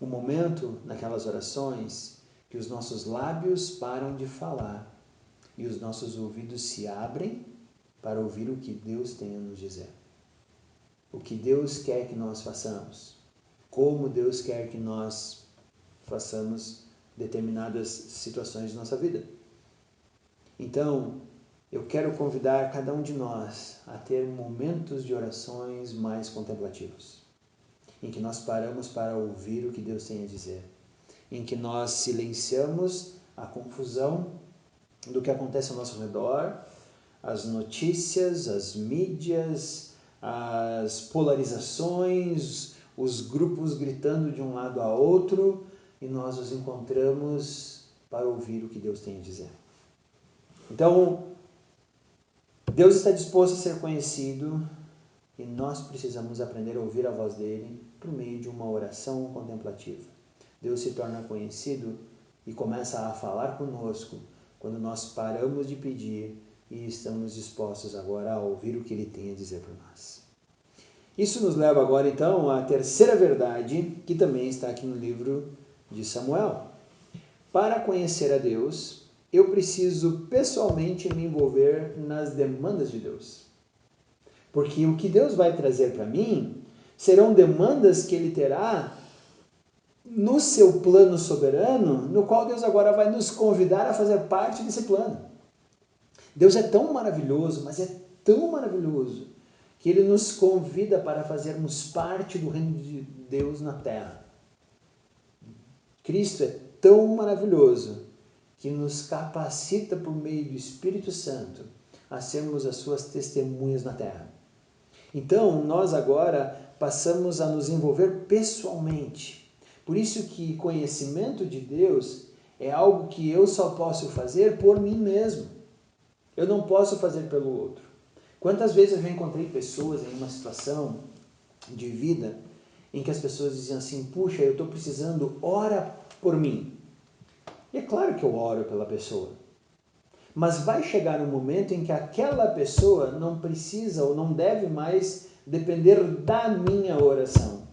Speaker 1: Um momento naquelas orações que os nossos lábios param de falar e os nossos ouvidos se abrem para ouvir o que Deus tem a nos dizer. O que Deus quer que nós façamos. Como Deus quer que nós façamos determinadas situações de nossa vida. Então, eu quero convidar cada um de nós a ter momentos de orações mais contemplativos, em que nós paramos para ouvir o que Deus tem a dizer, em que nós silenciamos a confusão do que acontece ao nosso redor, as notícias, as mídias, as polarizações, os grupos gritando de um lado a outro, e nós nos encontramos para ouvir o que Deus tem a dizer. Então, Deus está disposto a ser conhecido e nós precisamos aprender a ouvir a voz dele por meio de uma oração contemplativa. Deus se torna conhecido e começa a falar conosco quando nós paramos de pedir e estamos dispostos agora a ouvir o que Ele tem a dizer para nós. Isso nos leva agora então à terceira verdade, que também está aqui no livro de Samuel. Para conhecer a Deus, eu preciso pessoalmente me envolver nas demandas de Deus. Porque o que Deus vai trazer para mim serão demandas que Ele terá no seu plano soberano, no qual Deus agora vai nos convidar a fazer parte desse plano. Deus é tão maravilhoso, mas é tão maravilhoso, que Ele nos convida para fazermos parte do reino de Deus na terra. Cristo é tão maravilhoso que nos capacita por meio do Espírito Santo a sermos as suas testemunhas na terra. Então, nós agora passamos a nos envolver pessoalmente. Por isso que conhecimento de Deus é algo que eu só posso fazer por mim mesmo. Eu não posso fazer pelo outro. Quantas vezes eu já encontrei pessoas em uma situação de vida em que as pessoas diziam assim, puxa, eu estou precisando, ora por mim. E é claro que eu oro pela pessoa. Mas vai chegar um momento em que aquela pessoa não precisa ou não deve mais depender da minha oração.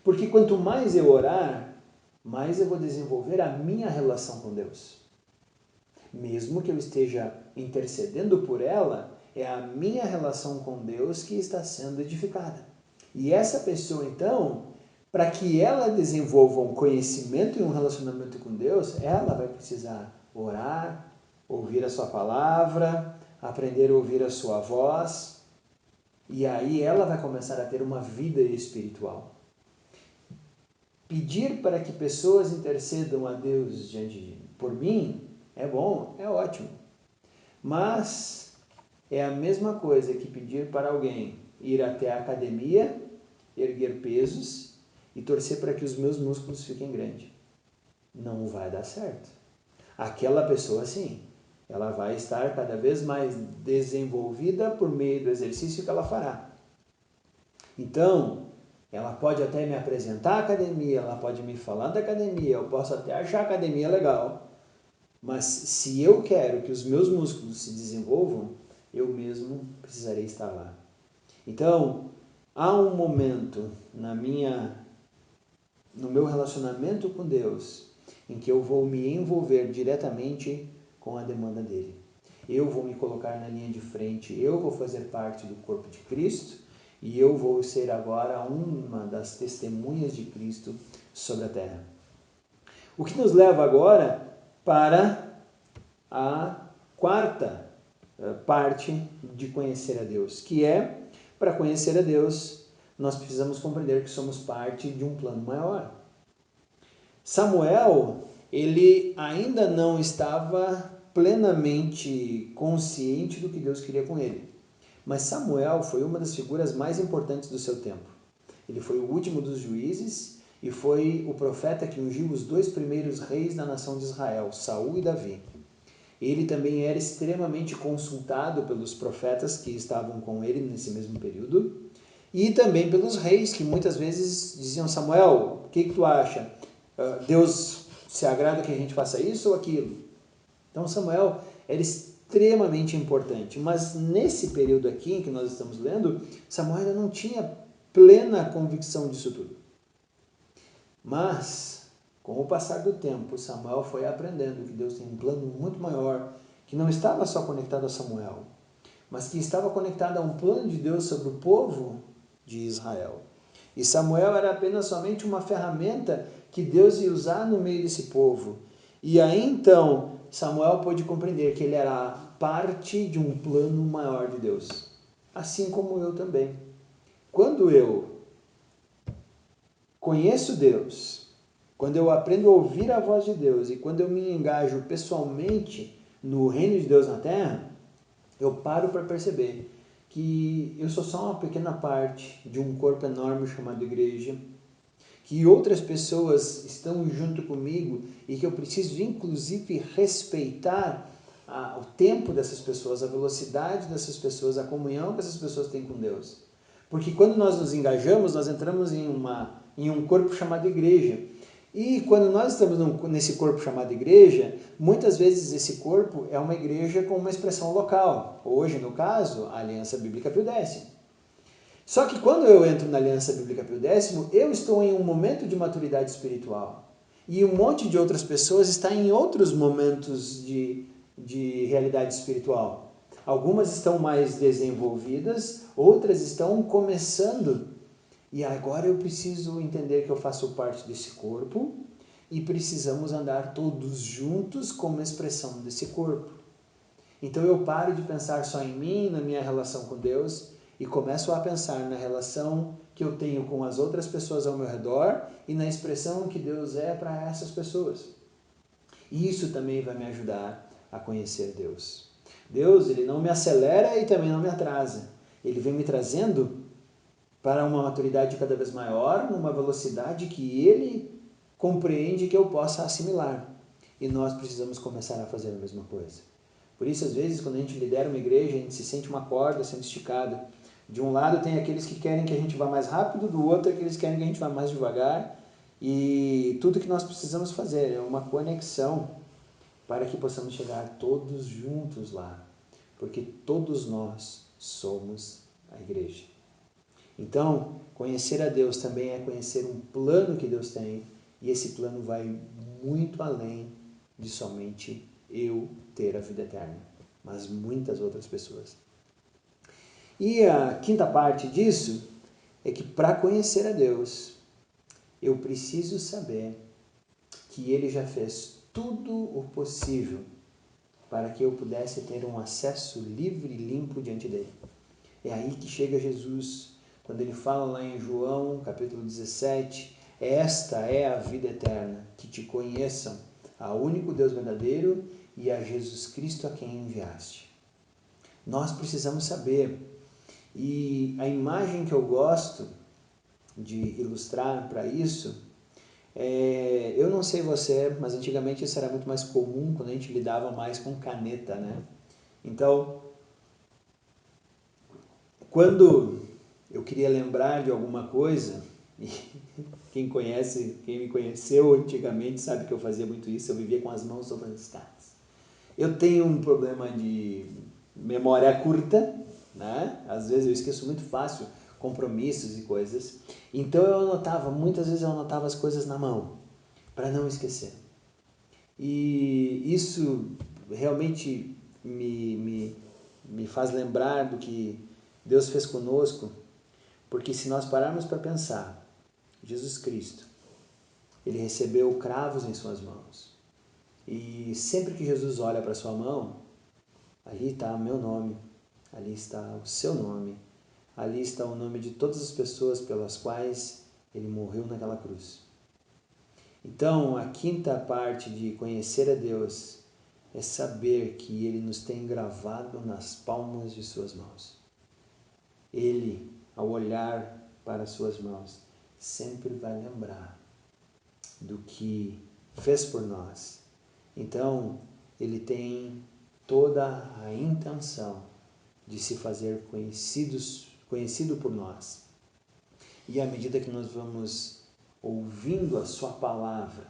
Speaker 1: Porque quanto mais eu orar, mais eu vou desenvolver a minha relação com Deus. Mesmo que eu esteja intercedendo por ela, é a minha relação com Deus que está sendo edificada. E essa pessoa, então, para que ela desenvolva um conhecimento e um relacionamento com Deus, ela vai precisar orar, ouvir a sua palavra, aprender a ouvir a sua voz, e aí ela vai começar a ter uma vida espiritual. Pedir para que pessoas intercedam a Deus por mim é bom, é ótimo. Mas é a mesma coisa que pedir para alguém ir até a academia, erguer pesos e torcer para que os meus músculos fiquem grandes. Não vai dar certo. Aquela pessoa, sim, ela vai estar cada vez mais desenvolvida por meio do exercício que ela fará. Então, ela pode até me apresentar a academia, ela pode me falar da academia, eu posso até achar a academia legal, mas se eu quero que os meus músculos se desenvolvam, eu mesmo precisarei estar lá. Então, há um momento no meu relacionamento com Deus em que eu vou me envolver diretamente com a demanda dele. Eu vou me colocar na linha de frente, eu vou fazer parte do corpo de Cristo e eu vou ser agora uma das testemunhas de Cristo sobre a terra. O que nos leva agora para a quarta parte de conhecer a Deus, que é, para conhecer a Deus, nós precisamos compreender que somos parte de um plano maior. Samuel, ele ainda não estava plenamente consciente do que Deus queria com ele. Mas Samuel foi uma das figuras mais importantes do seu tempo. Ele foi o último dos juízes e foi o profeta que ungiu os 2 primeiros reis da nação de Israel, Saul e Davi. Ele também era extremamente consultado pelos profetas que estavam com ele nesse mesmo período e também pelos reis que muitas vezes diziam, Samuel, o que tu acha? Deus se agrada que a gente faça isso ou aquilo? Então Samuel era extremamente importante, mas nesse período aqui em que nós estamos lendo, Samuel ainda não tinha plena convicção disso tudo. Mas, com o passar do tempo, Samuel foi aprendendo que Deus tem um plano muito maior, que não estava só conectado a Samuel, mas que estava conectado a um plano de Deus sobre o povo de Israel. E Samuel era apenas somente uma ferramenta que Deus ia usar no meio desse povo. E aí então, Samuel pôde compreender que ele era parte de um plano maior de Deus. Assim como eu também. Quando eu conheço Deus, quando eu aprendo a ouvir a voz de Deus e quando eu me engajo pessoalmente no reino de Deus na terra, eu paro para perceber que eu sou só uma pequena parte de um corpo enorme chamado igreja, que outras pessoas estão junto comigo e que eu preciso inclusive respeitar o tempo dessas pessoas, a velocidade dessas pessoas, a comunhão que essas pessoas têm com Deus. Porque quando nós nos engajamos, nós entramos em um corpo chamado igreja. E quando nós estamos nesse corpo chamado igreja, muitas vezes esse corpo é uma igreja com uma expressão local. Hoje, no caso, a Aliança Bíblica Pio X. Só que quando eu entro na Aliança Bíblica Pio X, eu estou em um momento de maturidade espiritual. E um monte de outras pessoas está em outros momentos de realidade espiritual. Algumas estão mais desenvolvidas, outras estão começando. E agora eu preciso entender que eu faço parte desse corpo e precisamos andar todos juntos como expressão desse corpo. Então eu paro de pensar só em mim, na minha relação com Deus, e começo a pensar na relação que eu tenho com as outras pessoas ao meu redor e na expressão que Deus é para essas pessoas. E isso também vai me ajudar a conhecer Deus. Deus, ele não me acelera e também não me atrasa. Ele vem me trazendo para uma maturidade cada vez maior, numa velocidade que ele compreende que eu possa assimilar. E nós precisamos começar a fazer a mesma coisa. Por isso, às vezes, quando a gente lidera uma igreja, a gente se sente uma corda sendo esticada. De um lado tem aqueles que querem que a gente vá mais rápido, do outro aqueles que querem que a gente vá mais devagar. E tudo que nós precisamos fazer é uma conexão para que possamos chegar todos juntos lá. Porque todos nós somos a igreja. Então, conhecer a Deus também é conhecer um plano que Deus tem, e esse plano vai muito além de somente eu ter a vida eterna, mas muitas outras pessoas. E a quinta parte disso é que para conhecer a Deus, eu preciso saber que Ele já fez tudo o possível para que eu pudesse ter um acesso livre e limpo diante dele. É aí que chega Jesus, quando ele fala lá em João, capítulo 17, esta é a vida eterna, que te conheçam, ao único Deus verdadeiro e a Jesus Cristo a quem enviaste. Nós precisamos saber, e a imagem que eu gosto de ilustrar para isso, eu não sei você, mas antigamente isso era muito mais comum quando a gente lidava mais com caneta, né? Então, quando eu queria lembrar de alguma coisa, e quem me conheceu antigamente sabe que eu fazia muito isso, eu vivia com as mãos sofisticadas. Eu tenho um problema de memória curta, né? Às vezes eu esqueço muito fácil compromissos e coisas. Então muitas vezes eu anotava as coisas na mão, para não esquecer. E isso realmente me faz lembrar do que Deus fez conosco, porque se nós pararmos para pensar, Jesus Cristo, ele recebeu cravos em suas mãos. E sempre que Jesus olha para sua mão, ali está o meu nome, ali está o seu nome, ali está o nome de todas as pessoas pelas quais ele morreu naquela cruz. Então, a quinta parte de conhecer a Deus é saber que ele nos tem gravado nas palmas de suas mãos. Ele, ao olhar para suas mãos, sempre vai lembrar do que fez por nós. Então, ele tem toda a intenção de se fazer conhecido por nós. E à medida que nós vamos ouvindo a sua palavra,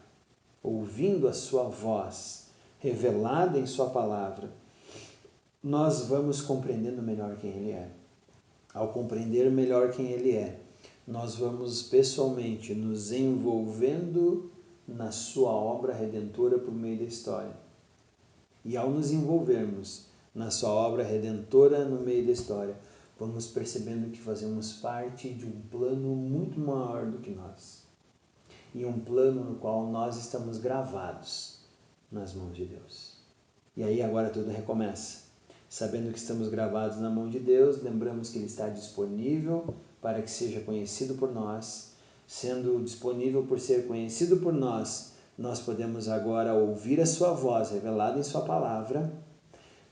Speaker 1: ouvindo a sua voz, revelada em sua palavra, nós vamos compreendendo melhor quem ele é. Ao compreender melhor quem ele é, nós vamos pessoalmente nos envolvendo na sua obra redentora por meio da história. E ao nos envolvermos na sua obra redentora no meio da história, vamos percebendo que fazemos parte de um plano muito maior do que nós. E um plano no qual nós estamos gravados nas mãos de Deus. E aí agora tudo recomeça. Sabendo que estamos gravados na mão de Deus, lembramos que Ele está disponível para que seja conhecido por nós. Sendo disponível por ser conhecido por nós, nós podemos agora ouvir a sua voz revelada em sua palavra.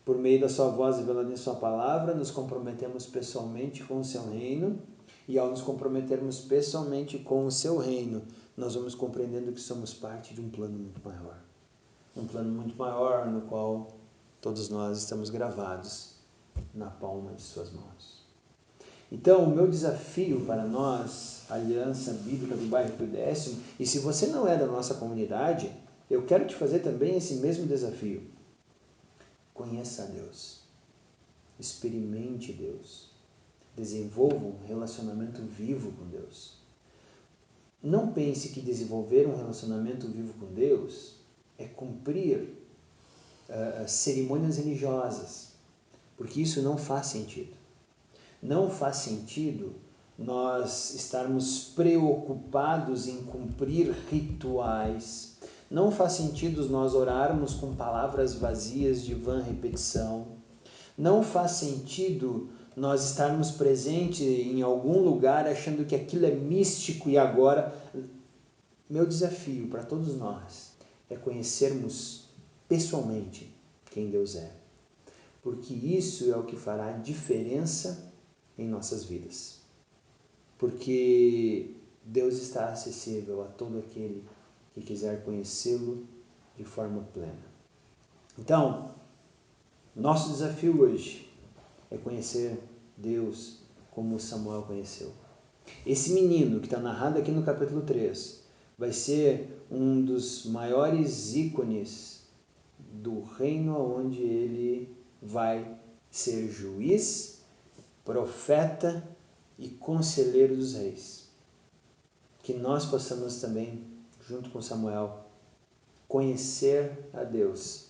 Speaker 1: Por meio da sua voz revelada em sua palavra, nos comprometemos pessoalmente com o seu reino. E ao nos comprometermos pessoalmente com o seu reino, nós vamos compreendendo que somos parte de um plano muito maior. Um plano muito maior no qual todos nós estamos gravados na palma de suas mãos. Então, o meu desafio para nós, Aliança Bíblica do Bairro Pio Décimo, e se você não é da nossa comunidade, eu quero te fazer também esse mesmo desafio. Conheça a Deus. Experimente Deus. Desenvolva um relacionamento vivo com Deus. Não pense que desenvolver um relacionamento vivo com Deus é cumprir cerimônias religiosas, porque isso não faz sentido. Não faz sentido nós estarmos preocupados em cumprir rituais. Não faz sentido nós orarmos com palavras vazias de vã repetição. Não faz sentido nós estarmos presentes em algum lugar achando que aquilo é místico e agora... Meu desafio para todos nós é conhecermos pessoalmente quem Deus é. Porque isso é o que fará diferença em nossas vidas. Porque Deus está acessível a todo aquele que quiser conhecê-lo de forma plena. Então, nosso desafio hoje é conhecer Deus como Samuel conheceu. Esse menino que está narrado aqui no capítulo 3 vai ser um dos maiores ícones do reino onde ele vai ser juiz, profeta e conselheiro dos reis. Que nós possamos também, junto com Samuel, conhecer a Deus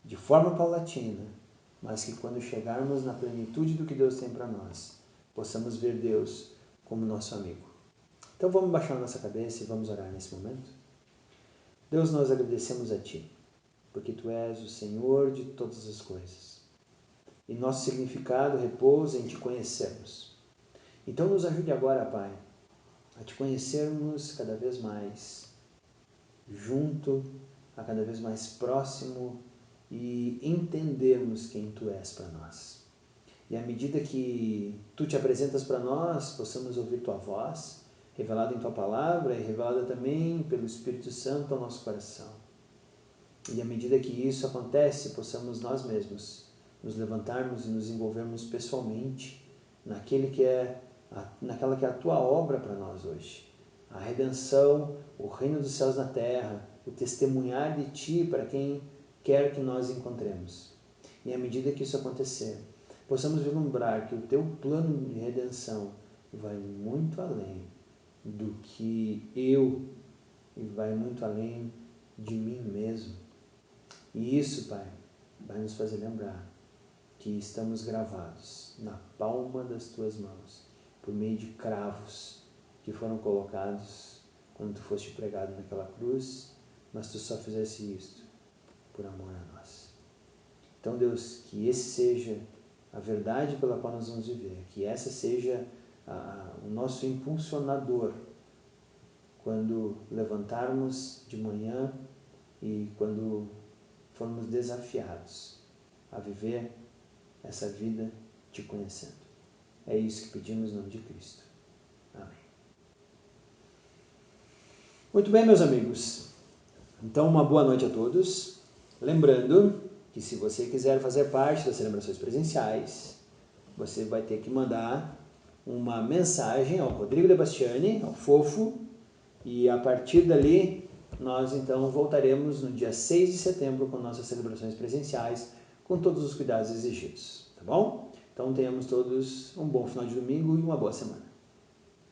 Speaker 1: de forma paulatina, mas que quando chegarmos na plenitude do que Deus tem para nós, possamos ver Deus como nosso amigo. Então vamos baixar a nossa cabeça e vamos orar nesse momento? Deus, nós agradecemos a Ti, porque Tu és o Senhor de todas as coisas. E nosso significado repousa em Te conhecermos. Então nos ajude agora, Pai, a Te conhecermos cada vez mais, junto, a cada vez mais próximo e entendermos quem Tu és para nós. E à medida que Tu Te apresentas para nós, possamos ouvir Tua voz, revelada em Tua palavra e revelada também pelo Espírito Santo ao nosso coração. E à medida que isso acontece, possamos nós mesmos nos levantarmos e nos envolvermos pessoalmente naquela que é a Tua obra para nós hoje. A redenção, o reino dos céus na terra, o testemunhar de Ti para quem quer que nós encontremos. E à medida que isso acontecer, possamos vislumbrar que o Teu plano de redenção vai muito além do que eu e vai muito além de mim mesmo. E isso, Pai, vai nos fazer lembrar que estamos gravados na palma das Tuas mãos, por meio de cravos que foram colocados quando Tu foste pregado naquela cruz, mas Tu só fizeste isto por amor a nós. Então, Deus, que esse seja a verdade pela qual nós vamos viver, que essa seja o nosso impulsionador quando levantarmos de manhã e quando formos desafiados a viver essa vida Te conhecendo. É isso que pedimos em nome de Cristo. Amém. Muito bem, meus amigos. Então, uma boa noite a todos. Lembrando que se você quiser fazer parte das celebrações presenciais, você vai ter que mandar uma mensagem ao Rodrigo De Bastiani, ao Fofo, e a partir dali nós então voltaremos no dia 6 de setembro com nossas celebrações presenciais, com todos os cuidados exigidos, tá bom? Então tenhamos todos um bom final de domingo e uma boa semana.